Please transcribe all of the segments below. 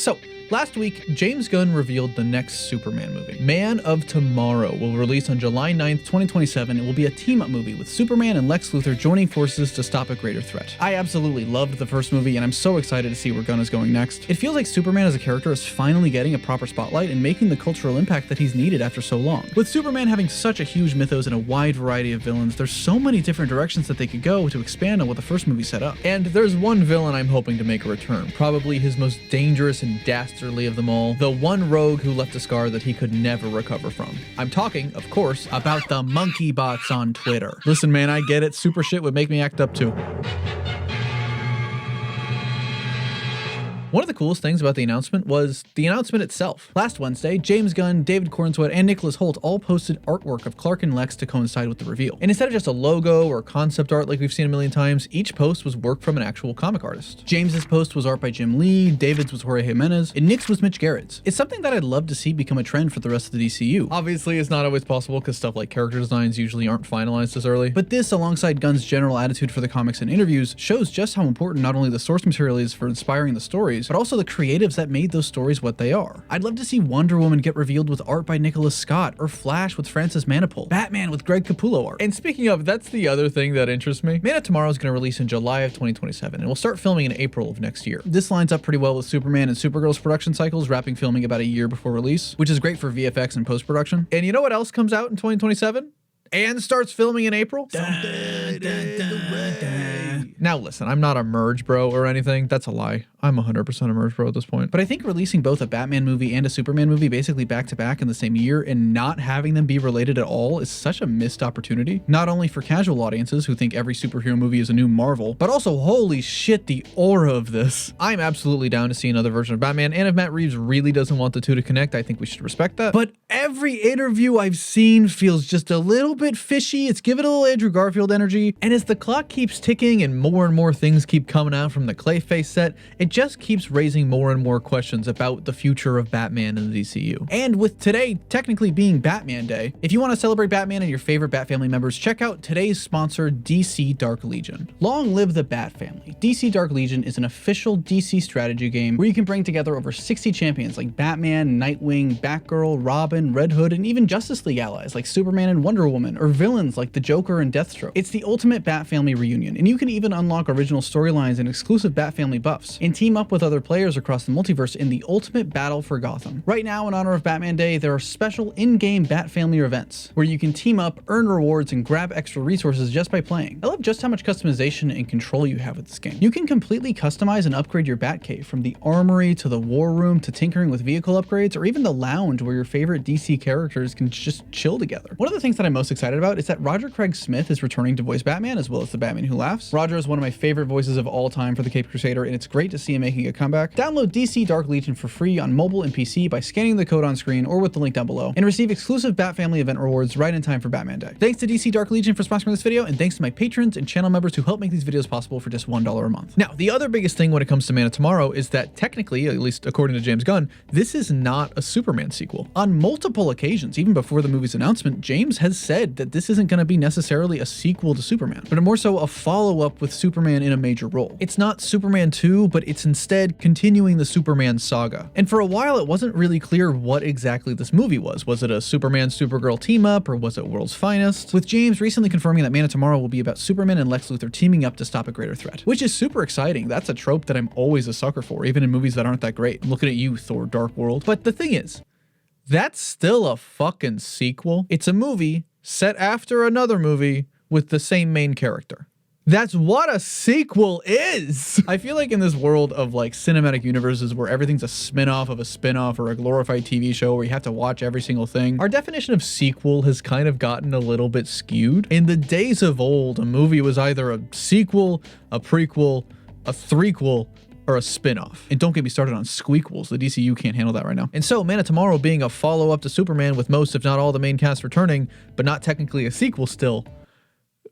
So, last week, James Gunn revealed the next Superman movie. Man of Tomorrow will release on July 9th, 2027. It will be a team-up movie with Superman and Lex Luthor joining forces to stop a greater threat. I absolutely loved the first movie, and I'm so excited to see where Gunn is going next. It feels like Superman as a character is finally getting a proper spotlight and making the cultural impact that he's needed after so long. With Superman having such a huge mythos and a wide variety of villains, there's so many different directions that they could go to expand on what the first movie set up. And there's one villain I'm hoping to make a return, probably his most dangerous and dastardly of them all, the one rogue who left a scar that he could never recover from. I'm talking, of course, about the monkey bots on Twitter. Listen, man, I get it. Super shit would make me act up too. One of the coolest things about the announcement was the announcement itself. Last Wednesday, James Gunn, David Corenswet, and Nicholas Hoult all posted artwork of Clark and Lex to coincide with the reveal. And instead of just a logo or concept art like we've seen a million times, each post was work from an actual comic artist. James's post was art by Jim Lee, David's was Jorge Jimenez, and Nick's was Mitch Gerrard's. It's something that I'd love to see become a trend for the rest of the DCU. Obviously, it's not always possible because stuff like character designs usually aren't finalized this early, but this, alongside Gunn's general attitude for the comics and interviews, shows just how important not only the source material is for inspiring the stories, but also the creatives that made those stories what they are. I'd love to see Wonder Woman get revealed with art by Nicholas Scott, or Flash with Francis Manapul, Batman with Greg Capullo art. And speaking of, that's the other thing that interests me. Man of Tomorrow is going to release in July of 2027, and we'll start filming in April of next year. This lines up pretty well with Superman and Supergirl's production cycles, wrapping filming about a year before release, which is great for VFX and post-production. And you know what else comes out in 2027? And starts filming in April? Now listen, I'm not a merge bro or anything. That's a lie. I'm 100% a merge bro at this point. But I think releasing both a Batman movie and a Superman movie basically back to back in the same year and not having them be related at all is such a missed opportunity. Not only for casual audiences who think every superhero movie is a new Marvel, but also holy shit, the aura of this. I'm absolutely down to see another version of Batman, and if Matt Reeves really doesn't want the two to connect, I think we should respect that. But every interview I've seen feels just a little bit fishy. It's giving a little Andrew Garfield energy, and as the clock keeps ticking and more things keep coming out from the Clayface set, it just keeps raising more and more questions about the future of Batman in the DCU. And with today technically being Batman Day, if you want to celebrate Batman and your favorite Bat family members, check out today's sponsor, DC Dark Legion. Long live the Bat family. DC Dark Legion is an official DC strategy game where you can bring together over 60 champions like Batman, Nightwing, Batgirl, Robin, Red Hood, and even Justice League allies like Superman and Wonder Woman, or villains like the Joker and Deathstroke. It's the ultimate Bat family reunion, and you can even unlock original storylines and exclusive Bat family buffs, and team up with other players across the multiverse in the ultimate battle for Gotham. Right now, in honor of Batman Day, there are special in-game Bat family events where you can team up, earn rewards, and grab extra resources just by playing. I love just how much customization and control you have with this game. You can completely customize and upgrade your Batcave, from the armory to the war room to tinkering with vehicle upgrades, or even the lounge where your favorite DC characters can just chill together. One of the things that I'm most excited about is that Roger Craig Smith is returning to voice Batman, as well as the Batman Who Laughs. Roger is one of my favorite voices of all time for the Caped Crusader, and it's great to see him making a comeback. Download DC Dark Legion for free on mobile and PC by scanning the code on screen or with the link down below, and receive exclusive Bat Family event rewards right in time for Batman Day. Thanks to DC Dark Legion for sponsoring this video, and thanks to my patrons and channel members who help make these videos possible for just $1 a month. Now, the other biggest thing when it comes to Man of Tomorrow is that technically, at least according to James Gunn, this is not a Superman sequel. On multiple occasions, even before the movie's announcement, James has said that this isn't going to be necessarily a sequel to Superman, but more so a follow-up with Superman in a major role. It's not Superman 2, but it's instead continuing the Superman saga. And for a while, it wasn't really clear what exactly this movie was. Was it a Superman-Supergirl team-up, or was it World's Finest? With James recently confirming that Man of Tomorrow will be about Superman and Lex Luthor teaming up to stop a greater threat, which is super exciting. That's a trope that I'm always a sucker for, even in movies that aren't that great. I'm looking at you, Thor: Dark World. But the thing is, that's still a fucking sequel. It's a movie set after another movie with the same main character. That's what a sequel is. I feel like in this world of like cinematic universes where everything's a spin-off of a spin-off or a glorified TV show where you have to watch every single thing, our definition of sequel has kind of gotten a little bit skewed. In the days of old, a movie was either a sequel, a prequel, a threequel, or a spin-off. And don't get me started on squeakquels. The DCU can't handle that right now. And so Man of Tomorrow being a follow-up to Superman with most, if not all, the main cast returning, but not technically a sequel still,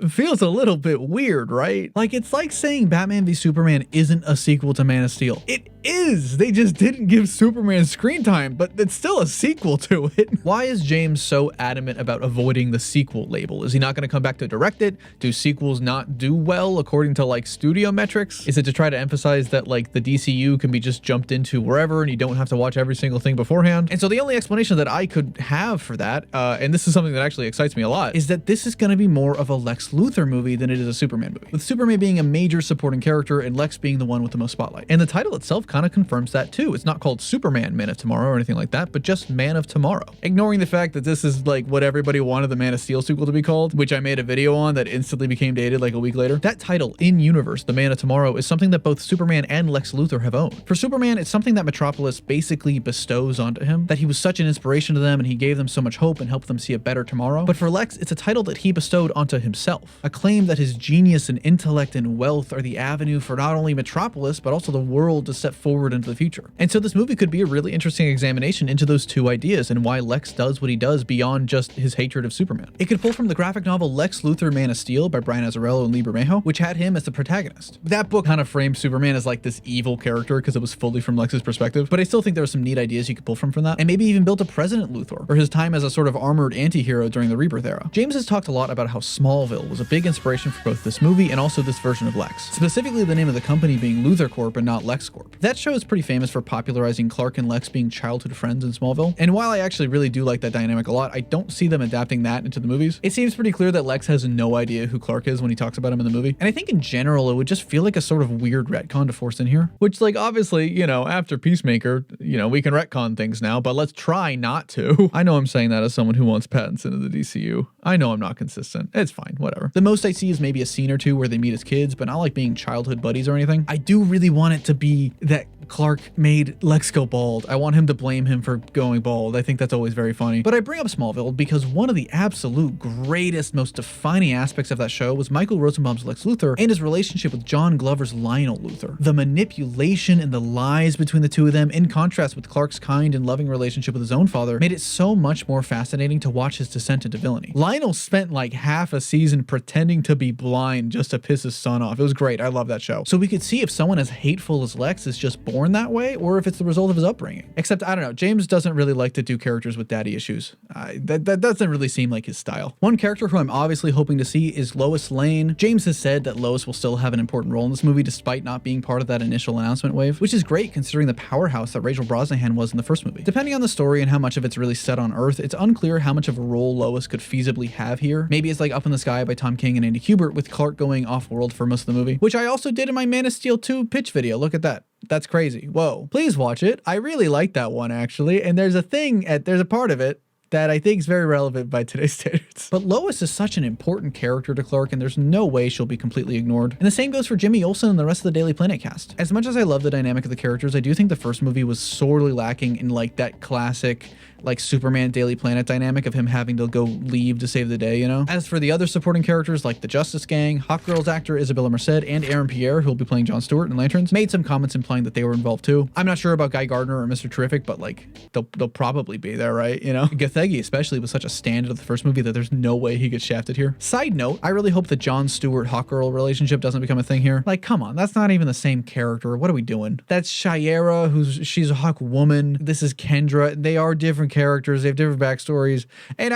feels a little bit weird, right? Like, it's like saying Batman v Superman isn't a sequel to Man of Steel. It is. They just didn't give Superman screen time, but it's still a sequel to it. Why is James so adamant about avoiding the sequel label? Is he not going to come back to direct it? Do sequels not do well according to like studio metrics? Is it to try to emphasize that like the DCU can be just jumped into wherever and you don't have to watch every single thing beforehand? And so the only explanation that I could have for that, and this is something that actually excites me a lot, is that this is going to be more of a Lex Luthor movie than it is a Superman movie, with Superman being a major supporting character and Lex being the one with the most spotlight. And the title itself kind of confirms that too. It's not called Superman Man of Tomorrow or anything like that, but just Man of Tomorrow. Ignoring the fact that this is like what everybody wanted the Man of Steel sequel to be called, which I made a video on that instantly became dated like a week later. That title in universe, the Man of Tomorrow, is something that both Superman and Lex Luthor have owned. For Superman, it's something that Metropolis basically bestows onto him, that he was such an inspiration to them and he gave them so much hope and helped them see a better tomorrow. But for Lex, it's a title that he bestowed onto himself, a claim that his genius and intellect and wealth are the avenue for not only Metropolis, but also the world to step forward into the future. And so this movie could be a really interesting examination into those two ideas and why Lex does what he does beyond just his hatred of Superman. It could pull from the graphic novel Lex Luthor Man of Steel by Brian Azzarello and Lee Bermejo, which had him as the protagonist. That book kind of framed Superman as like this evil character because it was fully from Lex's perspective, but I still think there were some neat ideas you could pull from that, and maybe even built a President Luthor, or his time as a sort of armored anti-hero during the Rebirth era. James has talked a lot about how Smallville was a big inspiration for both this movie and also this version of Lex, specifically the name of the company being Luthor Corp and not Lex Corp. That show is pretty famous for popularizing Clark and Lex being childhood friends in Smallville, and while I actually really do like that dynamic a lot, I don't see them adapting that into the movies. It seems pretty clear that Lex has no idea who Clark is when he talks about him in the movie, and I think in general it would just feel like a sort of weird retcon to force in here, which like obviously, you know, after Peacemaker, you know, we can retcon things now, but let's try not to. I know I'm saying that as someone who wants patents into the DCU. I know I'm not consistent. It's fine, whatever. The most I see is maybe a scene or two where they meet as kids, but not like being childhood buddies or anything. I do really want it to be that Clark made Lex go bald. I want him to blame him for going bald. I think that's always very funny. But I bring up Smallville because one of the absolute greatest, most defining aspects of that show was Michael Rosenbaum's Lex Luthor and his relationship with John Glover's Lionel Luthor. The manipulation and the lies between the two of them, in contrast with Clark's kind and loving relationship with his own father, made it so much more fascinating to watch his descent into villainy. Lionel spent like half a season pretending to be blind just to piss his son off. It was great. I love that show. So we could see if someone as hateful as Lex is just born that way, or if it's the result of his upbringing. Except, I don't know, James doesn't really like to do characters with daddy issues. That doesn't really seem like his style. One character who I'm obviously hoping to see is Lois Lane. James has said that Lois will still have an important role in this movie despite not being part of that initial announcement wave, which is great considering the powerhouse that Rachel Brosnahan was in the first movie. Depending on the story and how much of it's really set on Earth, it's unclear how much of a role Lois could feasibly have here. Maybe it's like Up in the Sky by Tom King and Andy Kubert with Clark going off-world for most of the movie, which I also did in my Man of Steel 2 pitch video. Look at that. That's crazy. Whoa. Please watch it. I really like that one actually. And there's a part of it that I think is very relevant by today's standards. But Lois is such an important character to Clark, and there's no way she'll be completely ignored. And the same goes for Jimmy Olsen and the rest of the Daily Planet cast. As much as I love the dynamic of the characters, I do think the first movie was sorely lacking in like that classic like Superman Daily Planet dynamic of him having to go leave to save the day, you know? As for the other supporting characters like the Justice Gang, Hawkgirl's actor Isabella Merced and Aaron Pierre, who will be playing Jon Stewart in Lanterns, made some comments implying that they were involved too. I'm not sure about Guy Gardner or Mr. Terrific, but like they'll probably be there, right? You know? Gathegi especially was such a standard of the first movie that there's no way he gets shafted here. Side note, I really hope the Jon Stewart Hawkgirl relationship doesn't become a thing here. Like, come on, that's not even the same character. What are we doing? That's Shiera, she's a Hawk woman. This is Kendra. They are different characters. They have different backstories. And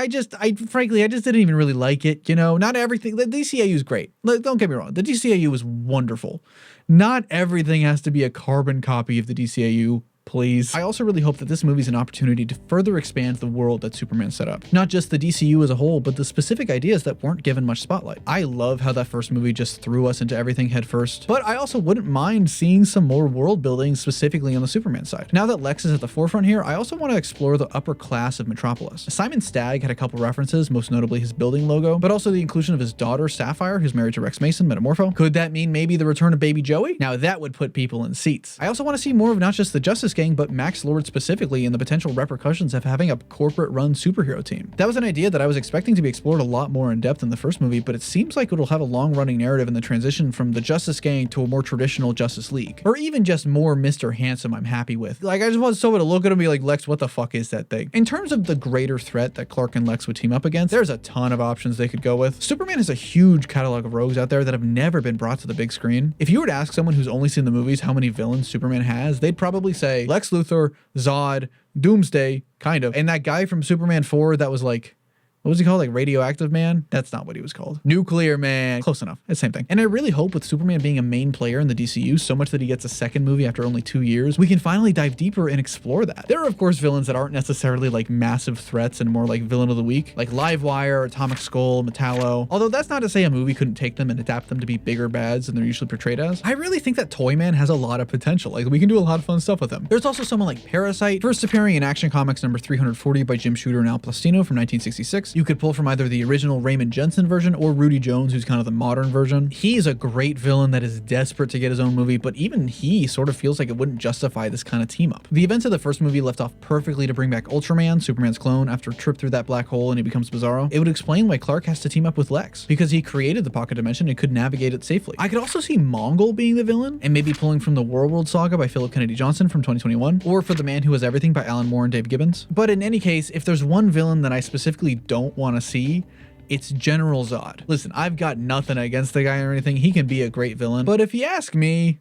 frankly, I just didn't even really like it. You know, not everything. The DCAU is great. Don't get me wrong. The DCAU is wonderful. Not everything has to be a carbon copy of the DCAU. Please. I also really hope that this movie is an opportunity to further expand the world that Superman set up. Not just the DCU as a whole, but the specific ideas that weren't given much spotlight. I love how that first movie just threw us into everything head first, but I also wouldn't mind seeing some more world building specifically on the Superman side. Now that Lex is at the forefront here, I also want to explore the upper class of Metropolis. Simon Stagg had a couple references, most notably his building logo, but also the inclusion of his daughter Sapphire, who's married to Rex Mason, Metamorpho. Could that mean maybe the return of baby Joey? Now that would put people in seats. I also want to see more of not just the Justice Gang, Gang, but Max Lord specifically, and the potential repercussions of having a corporate-run superhero team. That was an idea that I was expecting to be explored a lot more in depth in the first movie, but it seems like it'll have a long-running narrative in the transition from the Justice Gang to a more traditional Justice League, or even just more Mr. Handsome I'm happy with. Like, I just want someone to look at him and be like, Lex, what the fuck is that thing? In terms of the greater threat that Clark and Lex would team up against, there's a ton of options they could go with. Superman has a huge catalog of rogues out there that have never been brought to the big screen. If you were to ask someone who's only seen the movies how many villains Superman has, they'd probably say Lex Luthor, Zod, Doomsday, kind of, and that guy from Superman 4 that was like, what was he called? Like Radioactive Man? That's not what he was called. Nuclear Man. Close enough. It's the same thing. And I really hope with Superman being a main player in the DCU so much that he gets a second movie after only 2 years, we can finally dive deeper and explore that. There are of course villains that aren't necessarily like massive threats and more like villain of the week, like Livewire, Atomic Skull, Metallo. Although that's not to say a movie couldn't take them and adapt them to be bigger bads than they're usually portrayed as. I really think that Toyman has a lot of potential. Like we can do a lot of fun stuff with him. There's also someone like Parasite, first appearing in Action Comics number 340 by Jim Shooter and Al Plastino from 1966. You could pull from either the original Raymond Jensen version or Rudy Jones, who's kind of the modern version. He's a great villain that is desperate to get his own movie, but even he sort of feels like it wouldn't justify this kind of team up. The events of the first movie left off perfectly to bring back Ultraman, Superman's clone, after a trip through that black hole and he becomes Bizarro. It would explain why Clark has to team up with Lex, because he created the pocket dimension and could navigate it safely. I could also see Mongol being the villain, and maybe pulling from the World Saga by Philip Kennedy Johnson from 2021, or For the Man Who Was Everything by Alan Moore and Dave Gibbons. But in any case, if there's one villain that I specifically don't want to see, it's General Zod. Listen, I've got nothing against the guy or anything. He can be a great villain. But if you ask me,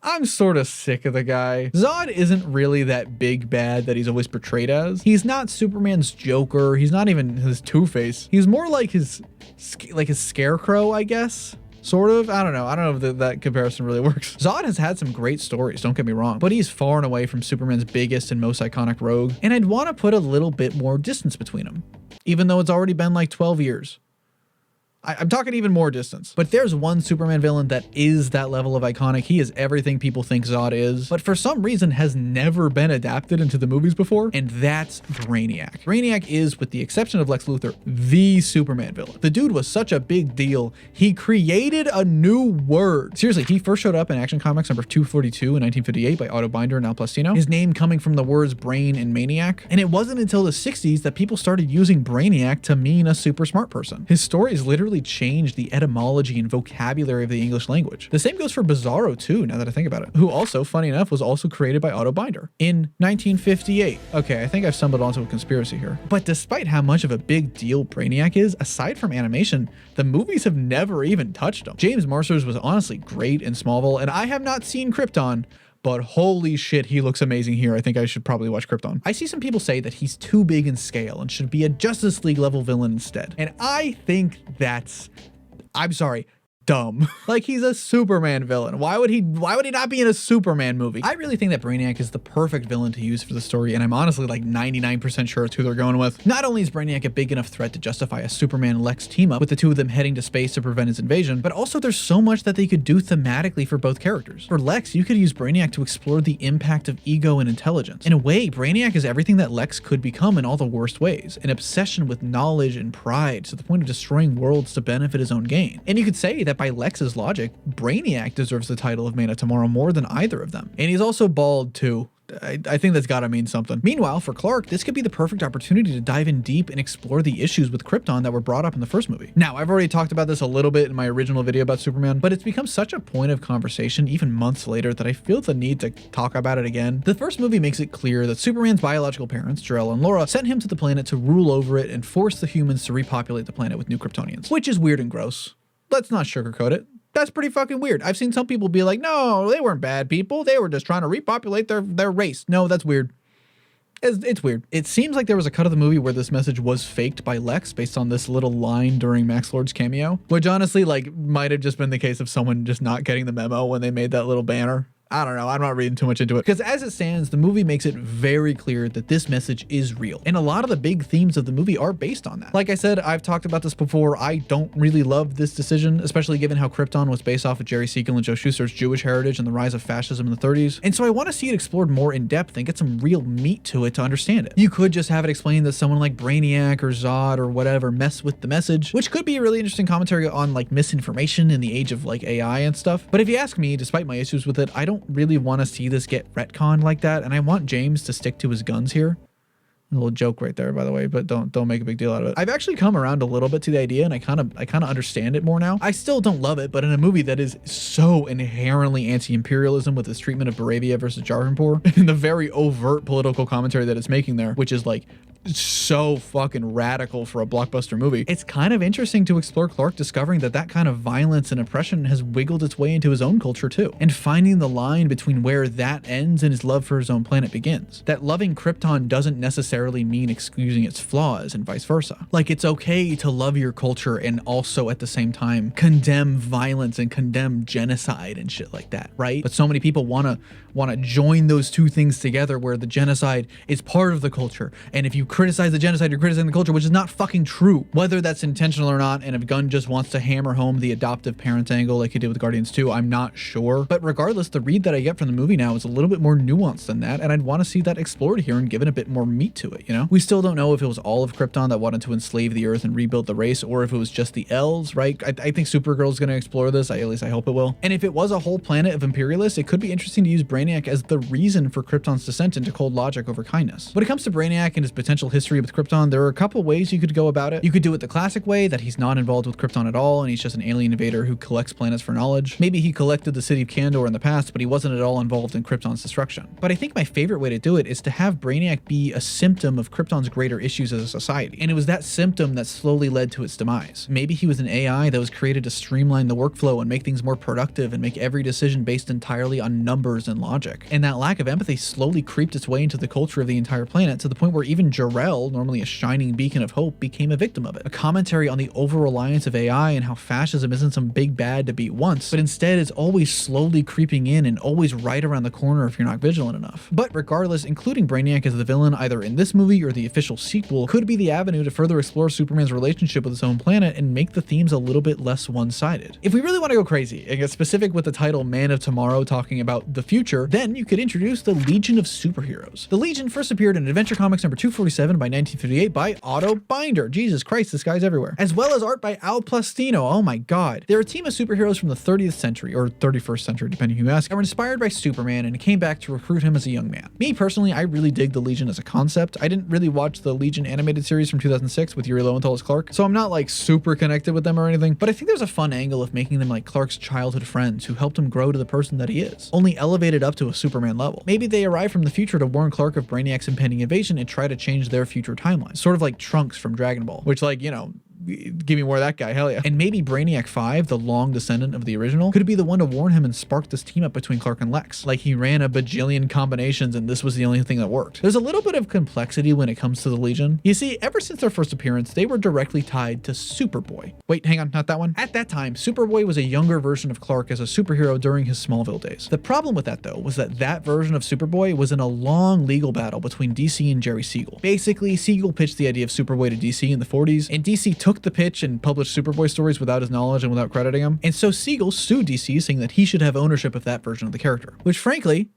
I'm sort of sick of the guy. Zod isn't really that big bad that he's always portrayed as. He's not Superman's Joker. He's not even his Two-Face. He's more like his Scarecrow, I guess. Sort of. I don't know if that comparison really works. Zod has had some great stories, don't get me wrong, but he's far and away from Superman's biggest and most iconic rogue, and I'd want to put a little bit more distance between them, even though it's already been like 12 years. I'm talking even more distance. But there's one Superman villain that is that level of iconic. He is everything people think Zod is, but for some reason has never been adapted into the movies before, and that's Brainiac. Brainiac is, with the exception of Lex Luthor, the Superman villain. The dude was such a big deal, he created a new word. Seriously, he first showed up in Action Comics number 242 in 1958 by Otto Binder and Al Plastino, his name coming from the words brain and maniac, and it wasn't until the 60s that people started using Brainiac to mean a super smart person. His story is literally changed the etymology and vocabulary of the English language. The same goes for Bizarro too, now that I think about it, who also, funny enough, was also created by Otto Binder in 1958. Okay, I think I've stumbled onto a conspiracy here. But despite how much of a big deal Brainiac is, aside from animation, the movies have never even touched him. James Marsters was honestly great in Smallville, and I have not seen Krypton, but holy shit, he looks amazing here. I think I should probably watch Krypton. I see some people say that he's too big in scale and should be a Justice League level villain instead. And I think that's, I'm sorry, dumb. Like, he's a Superman villain. Why would he not be in a Superman movie? I really think that Brainiac is the perfect villain to use for the story, and I'm honestly like 99% sure it's who they're going with. Not only is Brainiac a big enough threat to justify a Superman Lex team up with the two of them heading to space to prevent his invasion, but also there's so much that they could do thematically for both characters. For Lex, you could use Brainiac to explore the impact of ego and intelligence. In a way, Brainiac is everything that Lex could become in all the worst ways, an obsession with knowledge and pride to the point of destroying worlds to benefit his own gain. And you could say that by Lex's logic, Brainiac deserves the title of Man of Tomorrow more than either of them. And he's also bald too. I think that's gotta mean something. Meanwhile, for Clark, this could be the perfect opportunity to dive in deep and explore the issues with Krypton that were brought up in the first movie. Now, I've already talked about this a little bit in my original video about Superman, but it's become such a point of conversation even months later that I feel the need to talk about it again. The first movie makes it clear that Superman's biological parents, Jor-El and Laura, sent him to the planet to rule over it and force the humans to repopulate the planet with new Kryptonians, which is weird and gross. Let's not sugarcoat it. That's pretty fucking weird. I've seen some people be like, no, they weren't bad people. They were just trying to repopulate their race. No, that's weird. It's weird. It seems like there was a cut of the movie where this message was faked by Lex based on this little line during Max Lord's cameo, which honestly, like, might have just been the case of someone just not getting the memo when they made that little banner. I don't know. I'm not reading too much into it, because as it stands, the movie makes it very clear that this message is real. And a lot of the big themes of the movie are based on that. Like I said, I've talked about this before. I don't really love this decision, especially given how Krypton was based off of Jerry Siegel and Joe Shuster's Jewish heritage and the rise of fascism in the 30s. And so I want to see it explored more in depth and get some real meat to it to understand it. You could just have it explained that someone like Brainiac or Zod or whatever mess with the message, which could be a really interesting commentary on like misinformation in the age of like AI and stuff. But if you ask me, despite my issues with it, I don't don't really want to see this get retconned like that, and I want James to stick to his guns here. A little joke right there, by the way, but don't make a big deal out of it. I've actually come around a little bit to the idea, and I kind of understand it more now. I still don't love it, but in a movie that is so inherently anti-imperialism with its treatment of Baravia versus Jarvanpur, and the very overt political commentary that it's making there, which is like so fucking radical for a blockbuster movie, it's kind of interesting to explore Clark discovering that kind of violence and oppression has wiggled its way into his own culture too, and finding the line between where that ends and his love for his own planet begins. That loving Krypton doesn't necessarily mean excusing its flaws, and vice versa. Like, it's okay to love your culture and also at the same time condemn violence and condemn genocide and shit like that, right? But so many people want to join those two things together, where the genocide is part of the culture, and if you criticize the genocide, you're criticizing the culture, which is not fucking true. Whether that's intentional or not, and if Gunn just wants to hammer home the adoptive parents angle like he did with Guardians 2, I'm not sure. But regardless, the read that I get from the movie now is a little bit more nuanced than that, and I'd want to see that explored here and given a bit more meat to it, you know? We still don't know if it was all of Krypton that wanted to enslave the Earth and rebuild the race, or if it was just the elves, right? I think Supergirl's going to explore this, at least I hope it will. And if it was a whole planet of imperialists, it could be interesting to use Brainiac as the reason for Krypton's descent into cold logic over kindness. When it comes to Brainiac and his potential history with Krypton, there are a couple ways you could go about it. You could do it the classic way, that he's not involved with Krypton at all, and he's just an alien invader who collects planets for knowledge. Maybe he collected the city of Kandor in the past, but he wasn't at all involved in Krypton's destruction. But I think my favorite way to do it is to have Brainiac be a symptom of Krypton's greater issues as a society, and it was that symptom that slowly led to its demise. Maybe he was an AI that was created to streamline the workflow and make things more productive and make every decision based entirely on numbers and logic. And that lack of empathy slowly creeped its way into the culture of the entire planet, to the point where even Jor-El, normally a shining beacon of hope, became a victim of it. A commentary on the over-reliance of AI and how fascism isn't some big bad to beat once, but instead is always slowly creeping in and always right around the corner if you're not vigilant enough. But regardless, including Brainiac as the villain either in this movie or the official sequel could be the avenue to further explore Superman's relationship with his own planet and make the themes a little bit less one-sided. If we really want to go crazy and get specific with the title Man of Tomorrow talking about the future, then you could introduce the Legion of Superheroes. The Legion first appeared in Adventure Comics number 247 by 1958 by Otto Binder. Jesus Christ, this guy's everywhere. As well as art by Al Plastino. Oh my god. They're a team of superheroes from the 30th century, or 31st century, depending who you ask, and were inspired by Superman and came back to recruit him as a young man. Me personally, I really dig the Legion as a concept. I didn't really watch the Legion animated series from 2006 with Yuri Lowenthal as Clark, so I'm not like super connected with them or anything, but I think there's a fun angle of making them like Clark's childhood friends who helped him grow to the person that he is, only elevated up to a Superman level. Maybe they arrive from the future to warn Clark of Brainiac's impending invasion and try to change their future timeline, sort of like Trunks from Dragon Ball, which, like, you know, give me more of that guy, hell yeah. And maybe Brainiac 5, the long descendant of the original, could be the one to warn him and spark this team up between Clark and Lex. Like, he ran a bajillion combinations and this was the only thing that worked. There's a little bit of complexity when it comes to the Legion. You see, ever since their first appearance, they were directly tied to Superboy. Wait, hang on, not that one? At that time, Superboy was a younger version of Clark as a superhero during his Smallville days. The problem with that, though, was that version of Superboy was in a long legal battle between DC and Jerry Siegel. Basically, Siegel pitched the idea of Superboy to DC in the 40s, and DC took the pitch and published Superboy stories without his knowledge and without crediting him. And so Siegel sued DC, saying that he should have ownership of that version of the character, which frankly,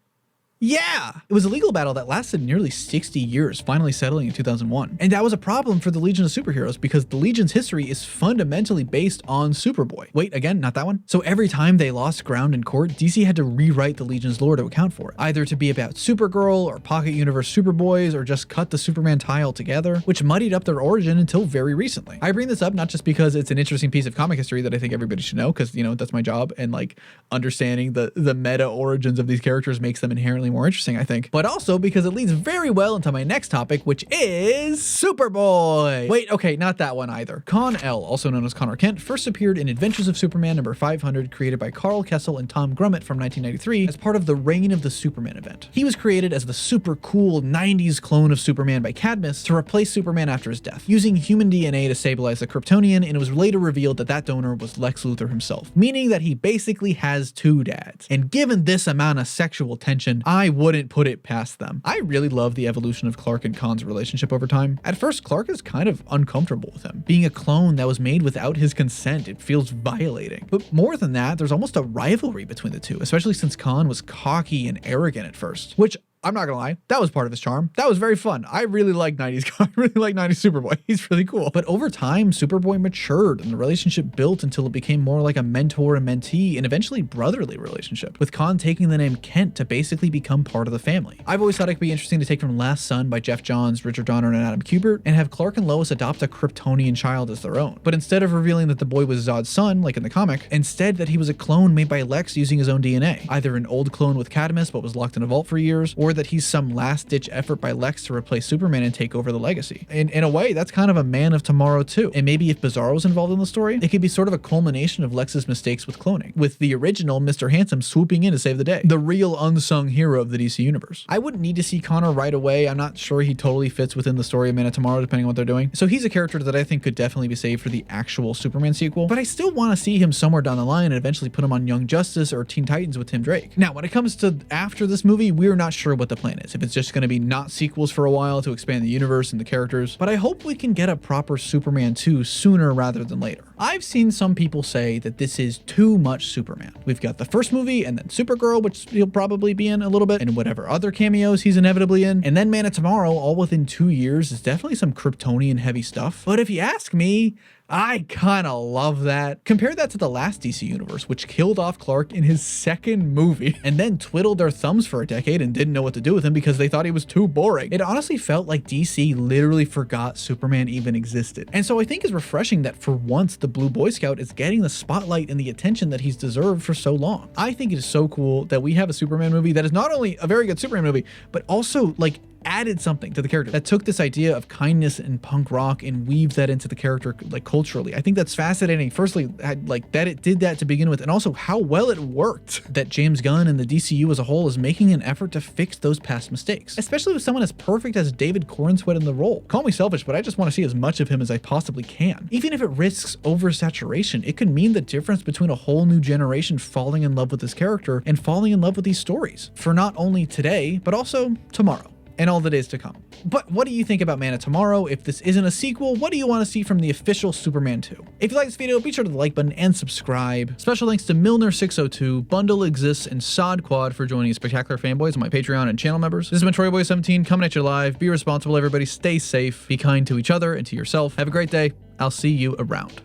yeah, it was a legal battle that lasted nearly 60 years, finally settling in 2001. And that was a problem for the Legion of Superheroes because the Legion's history is fundamentally based on Superboy. Wait, again, not that one? So every time they lost ground in court, DC had to rewrite the Legion's lore to account for it, either to be about Supergirl or Pocket Universe Superboys, or just cut the Superman tie altogether, which muddied up their origin until very recently. I bring this up not just because it's an interesting piece of comic history that I think everybody should know, because, you know, that's my job, and like understanding the meta origins of these characters makes them inherently more interesting, I think, but also because it leads very well into my next topic, which is Superboy. Wait, okay, not that one either. Con-El, also known as Connor Kent, first appeared in Adventures of Superman number 500, created by Carl Kessel and Tom Grummett from 1993 as part of the Reign of the Superman event. He was created as the super cool 90s clone of Superman by Cadmus to replace Superman after his death, using human DNA to stabilize the Kryptonian, and it was later revealed that that donor was Lex Luthor himself, meaning that he basically has two dads. And given this amount of sexual tension, I wouldn't put it past them. I really love the evolution of Clark and Khan's relationship over time. At first, Clark is kind of uncomfortable with him. Being a clone that was made without his consent, it feels violating. But more than that, there's almost a rivalry between the two, especially since Khan was cocky and arrogant at first, which I'm not gonna lie, that was part of his charm. That was very fun. I really like 90s I really like 90s Superboy. He's really cool. But over time, Superboy matured and the relationship built until it became more like a mentor and mentee and eventually brotherly relationship, with Khan taking the name Kent to basically become part of the family. I've always thought it could be interesting to take from Last Son by Jeff Johns, Richard Donner, and Adam Kubert and have Clark and Lois adopt a Kryptonian child as their own. But instead of revealing that the boy was Zod's son, like in the comic, instead that he was a clone made by Lex using his own DNA, either an old clone with Cadmus but was locked in a vault for years, or that he's some last-ditch effort by Lex to replace Superman and take over the legacy. In a way, that's kind of a Man of Tomorrow too. And maybe if Bizarro was involved in the story, it could be sort of a culmination of Lex's mistakes with cloning, with the original Mr. Handsome swooping in to save the day, the real unsung hero of the DC universe. I wouldn't need to see Connor right away. I'm not sure he totally fits within the story of Man of Tomorrow, depending on what they're doing. So he's a character that I think could definitely be saved for the actual Superman sequel, but I still want to see him somewhere down the line and eventually put him on Young Justice or Teen Titans with Tim Drake. Now, when it comes to after this movie, we're not sure what the plan is. If it's just going to be not sequels for a while to expand the universe and the characters, but I hope we can get a proper Superman 2 sooner rather than later. I've seen some people say that this is too much Superman. We've got the first movie and then Supergirl, which he'll probably be in a little bit, and whatever other cameos he's inevitably in, and then Man of Tomorrow all within 2 years is definitely some Kryptonian heavy stuff. But if you ask me, I kind of love that. Compare that to the last DC universe, which killed off Clark in his second movie and then twiddled their thumbs for a decade and didn't know what to do with him because they thought he was too boring. It honestly felt like DC literally forgot Superman even existed. And so I think it's refreshing that for once the Blue Boy Scout is getting the spotlight and the attention that he's deserved for so long. I think it is so cool that we have a Superman movie that is not only a very good Superman movie, but also like added something to the character that took this idea of kindness and punk rock and weaved that into the character like culturally. I think that's fascinating. Firstly, like that it did that to begin with, and also how well it worked. That James Gunn and the DCU as a whole is making an effort to fix those past mistakes, especially with someone as perfect as David Corenswet in the role. Call me selfish, but I just want to see as much of him as I possibly can. Even if it risks oversaturation, it could mean the difference between a whole new generation falling in love with this character and falling in love with these stories for not only today, but also tomorrow and all the days to come. But what do you think about Man of Tomorrow? If this isn't a sequel, what do you want to see from the official Superman 2? If you like this video, be sure to the like button and subscribe. Special thanks to Milner602, Bundle Exists, and Sod Quad for joining Spectacular Fanboys on my Patreon and channel members. This has been TroyBoy17 coming at you live. Be responsible, everybody. Stay safe. Be kind to each other and to yourself. Have a great day. I'll see you around.